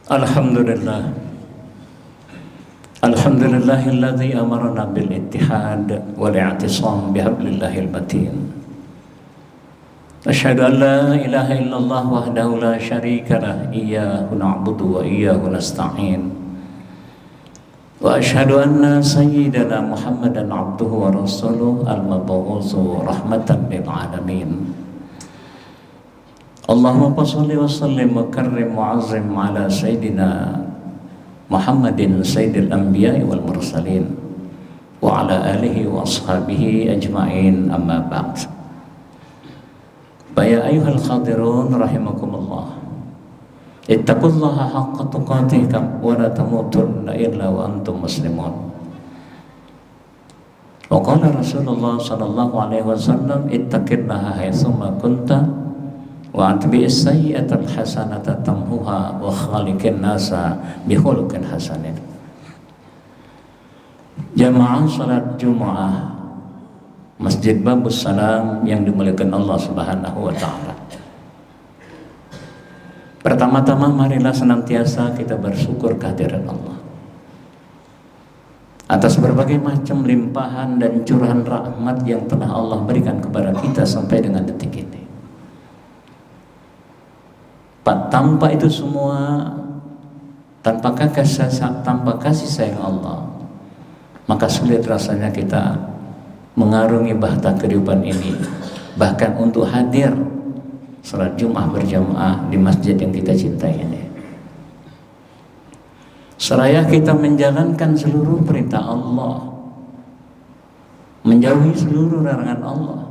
Alhamdulillah. Alhamdulillahilladzi amarna bil ittihad wal i'tisam bihablillahil matin. Asyhadu an la ilaha illallah wahdahu la syarika lah, iyyahu na'budu wa iyyahu nasta'in. Wa asyhadu anna sayyidana Muhammadan abduhu wa rasuluhu al-mab'utsu rahmatan lil alamin. Allahumma shalli wa sallim wa karrim wa azim ala sayyidina Muhammadin sayyidil anbiya'i wal mursalin wa ala alihi wa ashabihi ajma'in, amma ba'd. Ya ayyuhal khadirun rahimakumullah, ittaqullaha haqqa tuqatih wa la tamutunna illa wa antum muslimun. Wa qala Rasulullah sallallahu alaihi wasallam, ittaqillaha haitsuma kunta wa atbi'is sayyi'atal hasanata tamhuha wa khaliqin nasa bi khuluqin hasanin. Jamaah salat Jumat Masjid Babus Salam yang dimuliakan Allah Subhanahu wa taala. Pertama-tama marilah senantiasa kita bersyukur kehadiran Allah atas berbagai macam limpahan dan curahan rahmat yang telah Allah berikan kepada kita sampai dengan detik ini. Tanpa itu semua, tanpa kasih sayang Allah, maka sulit rasanya kita mengarungi bahta kehidupan ini, bahkan untuk hadir salat Jumat berjamaah di masjid yang kita cintai ini. Seraya kita menjalankan seluruh perintah Allah, menjauhi seluruh larangan Allah,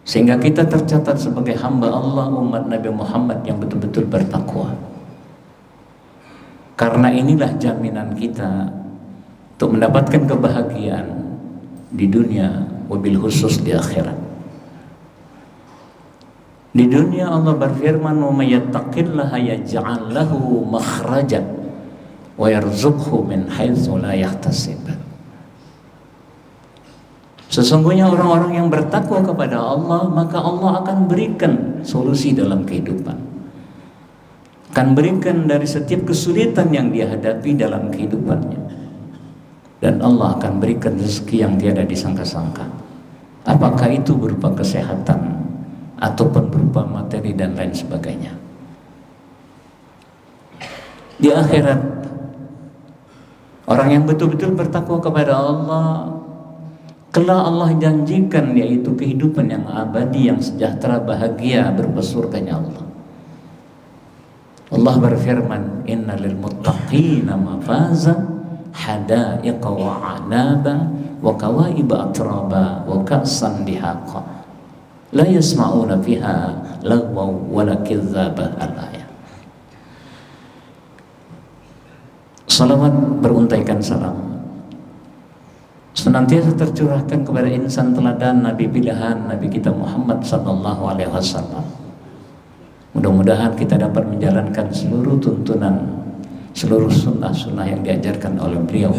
sehingga kita tercatat sebagai hamba Allah, umat Nabi Muhammad yang betul-betul bertakwa. Karena inilah jaminan kita untuk mendapatkan kebahagiaan di dunia, wabil khusus di akhirat. Di dunia Allah berfirman, "Wa may yattaqillaha yaj'al lahu makhrajan wa yarzuqhu min haitsu la yahtasib." Sesungguhnya orang-orang yang bertakwa kepada Allah, maka Allah akan berikan solusi dalam kehidupan, akan berikan dari setiap kesulitan yang dia hadapi dalam kehidupannya, dan Allah akan berikan rezeki yang tiada disangka-sangka, apakah itu berupa kesehatan ataupun berupa materi dan lain sebagainya. Di akhirat, orang yang betul-betul bertakwa kepada Allah, kelak Allah janjikan yaitu kehidupan yang abadi, yang sejahtera, bahagia, berupa surganya Allah. Allah berfirman, "Inna lil muttaqina mafaza hadaiqa wa anaba wa kawaiba atraba wa ka'san dihaqa la yasma'una fiha lagwaw wa la kidzaba." al-ayat. Salawat beruntaikan salam senantiasa tercurahkan kepada insan teladan, Nabi pilihan, Nabi kita Muhammad sallallahu alaihi wasallam. Mudah-mudahan kita dapat menjalankan seluruh tuntunan, seluruh sunnah-sunnah yang diajarkan oleh beliau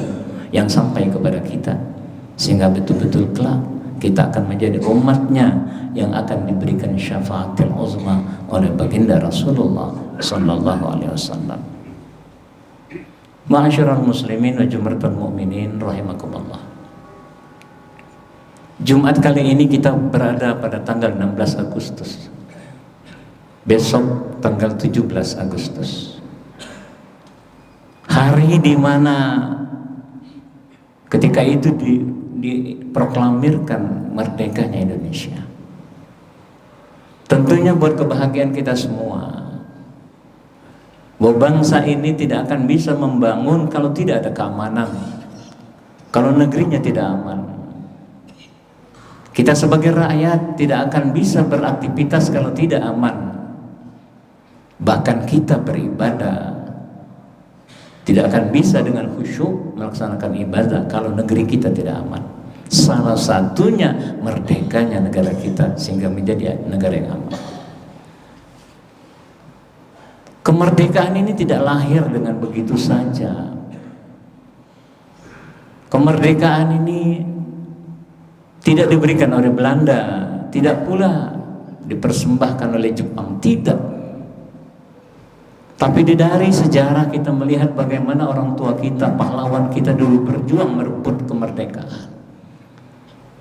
yang sampai kepada kita, sehingga betul-betul kelak kita akan menjadi umatnya yang akan diberikan syafaatul uzma oleh baginda Rasulullah sallallahu alaihi wasallam. Ma'asyiral muslimin wa jumratul mu'minin rahimakumullah. Jumat kali ini kita berada pada tanggal 16 Agustus. Besok tanggal 17 Agustus. Hari di mana ketika itu diproklamirkan merdekanya Indonesia. Tentunya buat kebahagiaan kita semua, bahwa bangsa ini tidak akan bisa membangun kalau tidak ada keamanan, kalau negerinya tidak aman. Kita sebagai rakyat tidak akan bisa beraktivitas kalau tidak aman. Bahkan kita beribadah tidak akan bisa dengan khusyuk melaksanakan ibadah kalau negeri kita tidak aman. Salah satunya merdekanya negara kita sehingga menjadi negara yang aman. Kemerdekaan ini tidak lahir dengan begitu saja. Kemerdekaan ini tidak diberikan oleh Belanda tidak pula dipersembahkan oleh Jepang, tidak. Tapi dari sejarah kita melihat bagaimana orang tua kita, pahlawan kita dulu berjuang merebut kemerdekaan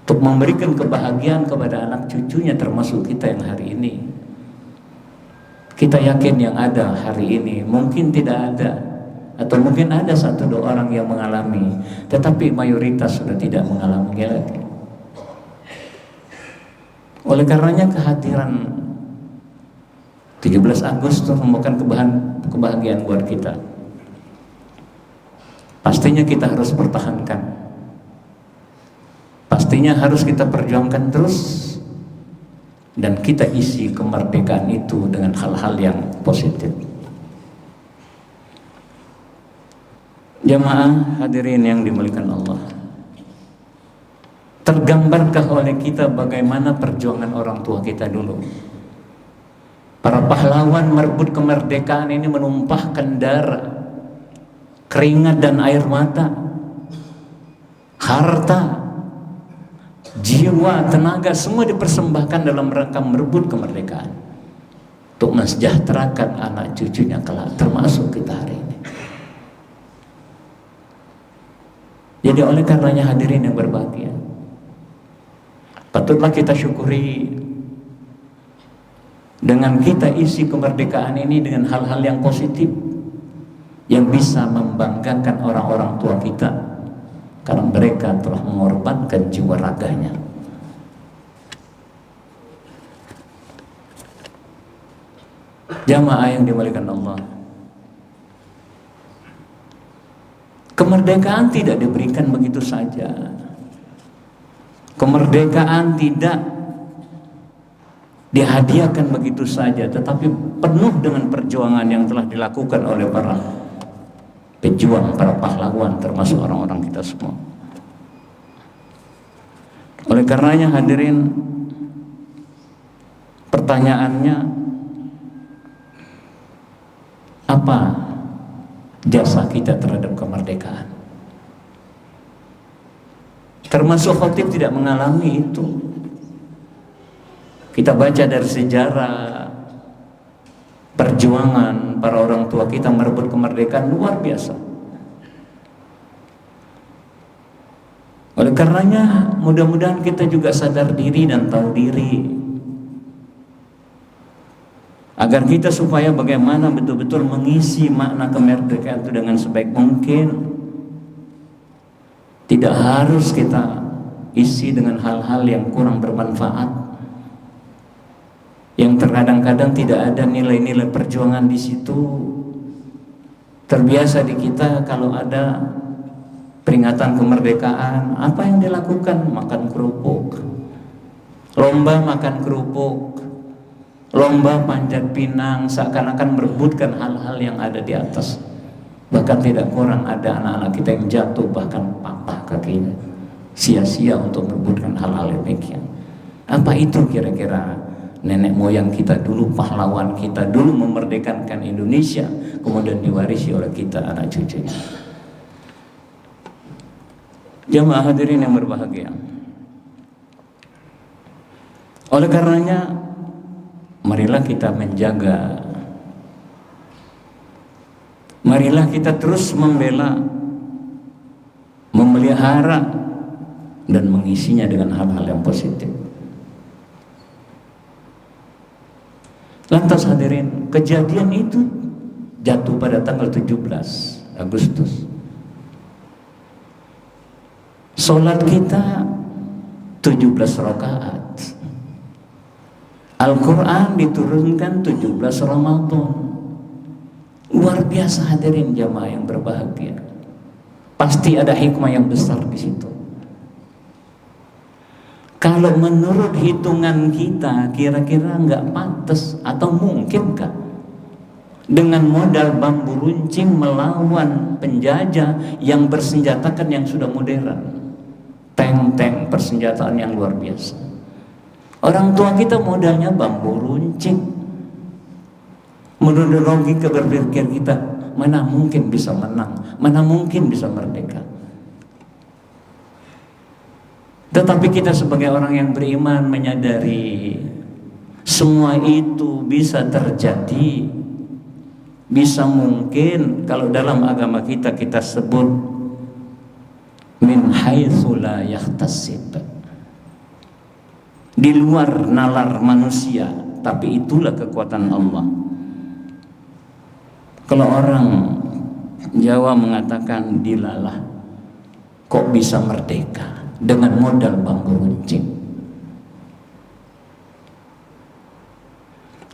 untuk memberikan kebahagiaan kepada anak cucunya, termasuk kita yang hari ini. Kita yakin yang ada hari ini mungkin tidak ada, atau mungkin ada 1-2 orang yang mengalami, tetapi mayoritas sudah tidak mengalami lagi. Oleh karenanya kehadiran 17 Agustus merupakan kebahagiaan buat kita. Pastinya kita harus pertahankan, pastinya harus kita perjuangkan terus, dan kita isi kemerdekaan itu dengan hal-hal yang positif. Jamaah hadirin yang dimuliakan Allah, tergambarkah oleh kita bagaimana perjuangan orang tua kita dulu? Para pahlawan merebut kemerdekaan ini menumpahkan darah, keringat dan air mata, harta, jiwa, tenaga, semua dipersembahkan dalam rangka merebut kemerdekaan untuk mensejahterakan anak cucunya kelak, termasuk kita hari ini. Jadi oleh karenanya hadirin yang berbahagia, patutlah kita syukuri dengan kita isi kemerdekaan ini dengan hal-hal yang positif yang bisa membanggakan orang-orang tua kita, karena mereka telah mengorbankan jiwa raganya. Jamaah yang dimuliakan Allah, kemerdekaan tidak diberikan begitu saja. Kemerdekaan tidak dihadiahkan begitu saja, tetapi penuh dengan perjuangan yang telah dilakukan oleh para pejuang, para pahlawan, termasuk orang-orang kita semua. Oleh karenanya hadirin, pertanyaannya, apa jasa kita terhadap kemerdekaan? Termasuk khotib tidak mengalami itu. Kita baca dari sejarah perjuangan para orang tua kita merebut kemerdekaan luar biasa. Oleh karenanya mudah-mudahan kita juga sadar diri dan tahu diri, agar kita supaya bagaimana betul-betul mengisi makna kemerdekaan itu dengan sebaik mungkin. Tidak harus kita isi dengan hal-hal yang kurang bermanfaat, yang terkadang-kadang tidak ada nilai-nilai perjuangan di situ. Terbiasa di kita kalau ada peringatan kemerdekaan, apa yang dilakukan? Makan kerupuk, lomba makan kerupuk, lomba panjat pinang, seakan-akan merebutkan hal-hal yang ada di atas. Bahkan tidak kurang ada anak-anak kita yang jatuh, bahkan patah kakinya, sia-sia untuk merebutkan hal-hal demikian. Apa itu kira-kira nenek moyang kita dulu, pahlawan kita dulu memerdekakan Indonesia, kemudian diwarisi oleh kita anak cucunya. Jamaah hadirin yang berbahagia, oleh karenanya marilah kita menjaga, marilah kita terus membela, memelihara dan mengisinya dengan hal-hal yang positif. Lantas hadirin, kejadian itu jatuh pada tanggal 17 Agustus. Salat kita 17 rakaat. Al-Quran diturunkan 17 Ramadan. Luar biasa hadirin jamaah yang berbahagia. Pasti ada hikmah yang besar di situ. Kalau menurut hitungan kita kira-kira nggak pantas, atau mungkinkah dengan modal bambu runcing melawan penjajah yang bersenjatakan, yang sudah modern, tank-tank persenjataan yang luar biasa. Orang tua kita modalnya bambu runcing. Menurut logika berpikir kita, mana mungkin bisa menang, mana mungkin bisa merdeka. Tetapi kita sebagai orang yang beriman menyadari semua itu bisa terjadi, bisa mungkin. Kalau dalam agama kita sebut min haitsu la yahtasib, di luar nalar manusia, tapi itulah kekuatan Allah. Kalau orang Jawa mengatakan dilalah, kok bisa merdeka dengan modal bambu runcing.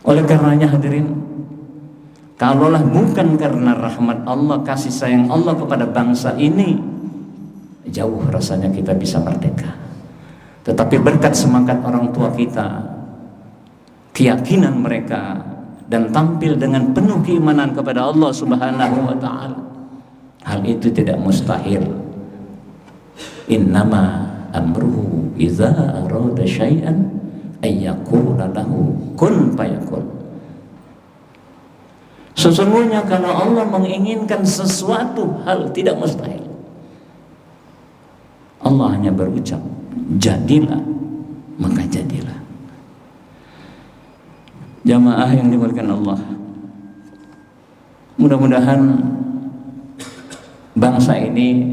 Oleh karenanya hadirin, kalaulah bukan karena rahmat Allah, kasih sayang Allah kepada bangsa ini, jauh rasanya kita bisa merdeka. Tetapi berkat semangat orang tua kita, keyakinan mereka, dan tampil dengan penuh keimanan kepada Allah Subhanahu wa ta'ala, hal itu tidak mustahil. Innama amruhu idza arada syai'an ayyaqula lahu kun fayakun. Sesungguhnya kalau Allah menginginkan sesuatu, hal tidak mustahil. Allah hanya berucap, jadilah, maka jadilah. Jamaah yang dimuliakan Allah, mudah-mudahan bangsa ini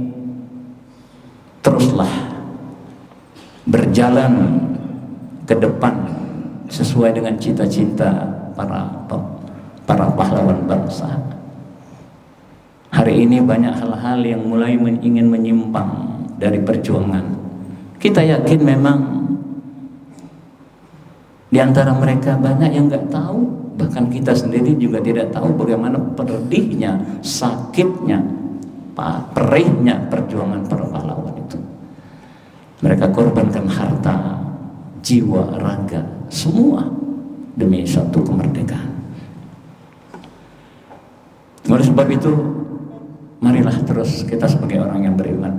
teruslah berjalan ke depan sesuai dengan cita-cita para pahlawan bangsa. Hari ini banyak hal-hal yang mulai ingin menyimpang dari perjuangan. Kita yakin memang di antara mereka banyak yang nggak tahu, bahkan kita sendiri juga tidak tahu bagaimana pedihnya, sakitnya, perihnya perjuangan para pahlawan itu. Mereka korbankan harta, jiwa, raga, semua demi satu kemerdekaan. Oleh sebab itu, marilah terus kita sebagai orang yang beriman,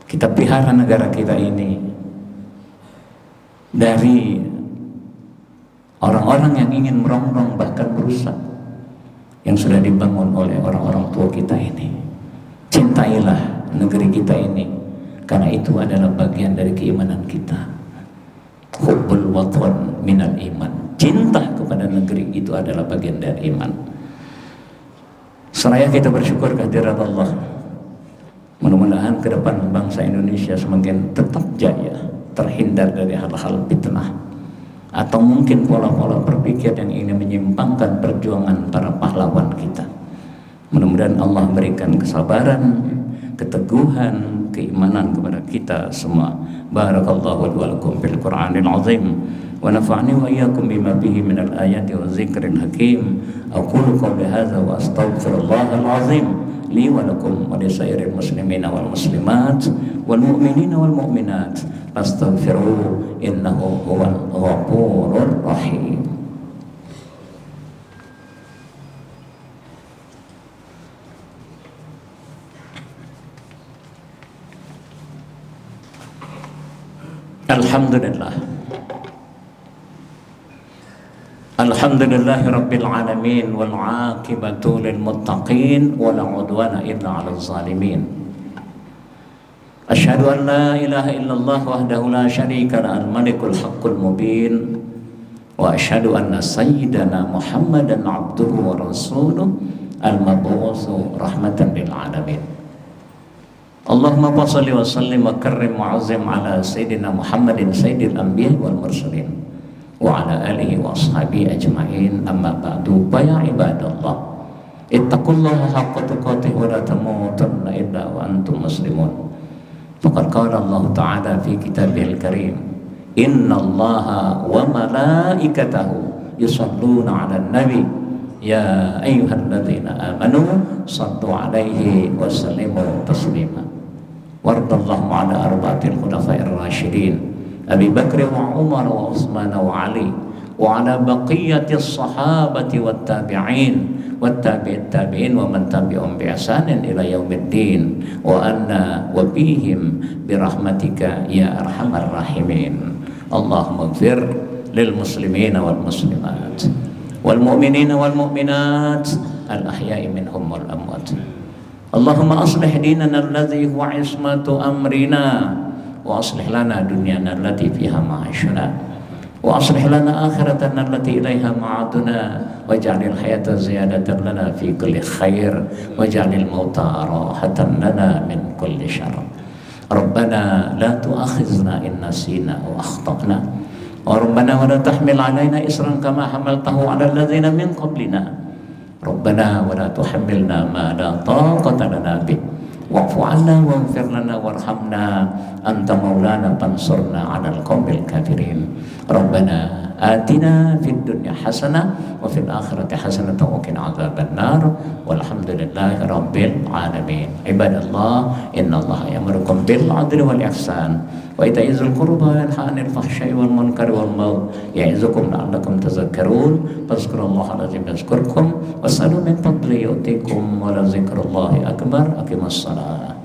kita pelihara negara kita ini dari orang-orang yang ingin merongrong bahkan merusak yang sudah dibangun oleh orang-orang tua kita ini. Cintailah negeri kita ini, karena itu adalah bagian dari keimanan kita. Hubbul watan minal iman, cinta kepada negeri itu adalah bagian dari iman. Seraya kita bersyukur kehadirat Allah, mudah-mudahan ke depan bangsa Indonesia semakin tetap jaya, terhindar dari hal-hal fitnah atau mungkin pola-pola berpikir yang ingin menyimpangkan perjuangan para pahlawan kita. Mudah-mudahan Allah berikan kesabaran, keteguhan, keimanan kepada kita semua. Barakallahu wa lakum fil Qur'anil azim wa nafa'ani wa iyyakum bima fihi minal ayati wa zikril hakim. Aqulu qawli hadza wa astaghfirullahal azim li wa lakum wa lisairil muslimina wal muslimat wal mu'minina wal mu'minat astaghfiruhu innahu huwal ghafurur rahim. Alhamdulillah, alhamdulillahi rabbil alamin, wal aqibatu lil muttaqin, wa la udwana illa 'alal zalimin. Asyhadu an la ilaha illallah wahdahu la syarika lah, al-malikul haqqul mubin, wa asyhadu anna sayyidana Muhammadan abduhu wa rasuluh al-mab'utsu rahmatan lil alamin. Allahumma shalli wa sallim wa karrim wa azim ala sayyidina Muhammadin sayyidil anbiya wal mursalin wa ala alihi wa ashabihi ajma'in, amma ba'du. Ya ibadallah, ittaqullaha haqqa tuqatih wa la tamutunna illa wa antum muslimun. Faqad qala Allah ta'ala fi kitabihil karim, innallaha wa malaikatahu yusalluna 'alan nabi ya ayyuhalladzina amanu sallu 'alaihi wa sallimu taslima. Wardallahu 'ala arba'atil khulafa'ir rasyidin Abi Bakr wa Umar wa Utsman wa Ali wa 'ala baqiyatis sahabati wat tabi'in wat tabi'it tabi'in wa man tabi'ahum bi ihsanin ila yaumiddin wa anna wa bihim bi rahmatika ya arhamar rahimin. Allahumma ighfir lil muslimina wal muslimat wal mu'minina wal mu'minat al ahya'i minhum wal amwat. Allahumma aslih dinana alladhi huwa ismatu amrina wa aslih lana dunyana allati fiha ma'ashuna wa aslih lana akhiratana allati ilaiha ma'aduna waj'alil hayata ziyadatan lana fi kulli khair waj'alil mauta rahatan lana min kulli syarr. Rabbana la tu'akhizna in nasina wa akhtana wa rabbana wa la tahmil 'alaina isran kama hamaltahu 'alal ladzina min qablina. Rabbana wa la tuhammilna ma la taqata lana bih wa'fu 'anna waghfir lana warhamna anta maulana fansurna 'alal qaumil kafirin. Rabbana atina fid dunya hasanah wa fil akhirati hasanah wa qina adzaban nar walhamdulillahi rabbil alamin. Ibadallah, innallaha ya'murukum bil 'adli wal ihsan wa ita'i dzil qurba wa yanha 'anil fahsya'i wal munkari wal baghi ya'izukum la'allakum tadhakkarun. Fadhkurullaha al-'azim yazkurkum was'alu min fadlihi yu'tikum wa la dzikrullahi akbar. Aqimus shalah.